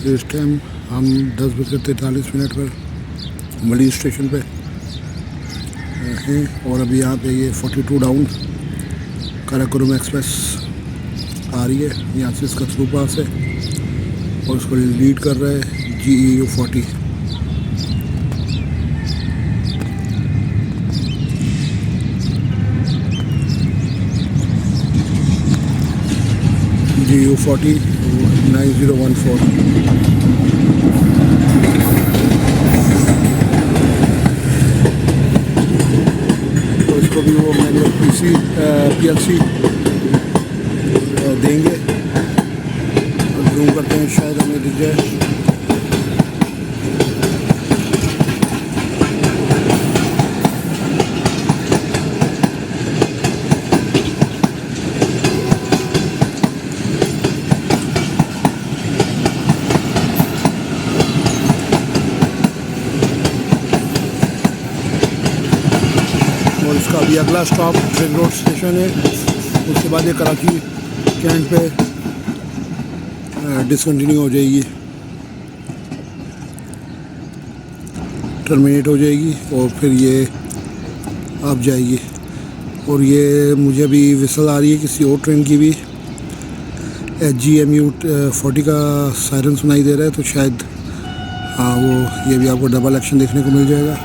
तो इस टाइम हम 10:43 पर मलीर स्टेशन पे हैं और अभी यहाँ पे ये 42 डाउन काराकोरम एक्सप्रेस आ रही है। यहाँ से इसका थ्रू पास है और उसको लीड कर रहा है GEU 40। GEU 40 9014। तो इसको भी वो मैनुअल PLC देंगे और जूम करते हैं, शायद हमें दिख जाए। और इसका अभी अगला स्टॉप रिंग रोड स्टेशन है। उसके बाद ये कराची कैंट पे डिसकंटिन्यू हो जाएगी, टर्मिनेट हो जाएगी और फिर ये आप जाएगी। और ये मुझे अभी विसल आ रही है किसी और ट्रेन की भी, GMU 40 का सायरन सुनाई दे रहा है। तो शायद हाँ वो ये भी आपको डबल एक्शन देखने को मिल जाएगा।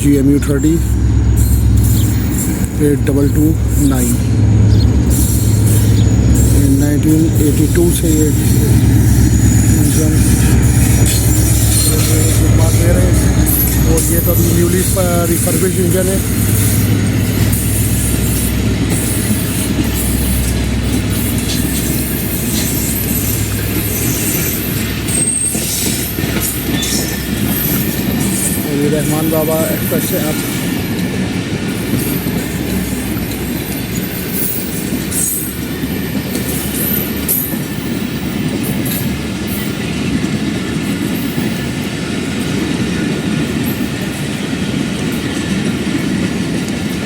GMU 30 8229 1982 से ये इंजन बात दे रहे हैं। और ये तो अभी न्यूली रिफर्बिश्ड इंजन है। रहमान बाबा एक्सप्रेस से आप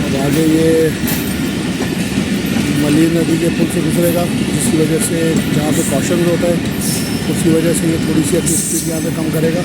अब आगे ये मलीर नदी के पुल से गुजरेगा, जिसकी वजह से जहाँ पे कॉशन होता है उसकी वजह से ये थोड़ी सी अपनी स्पीड यहाँ पे कम करेगा।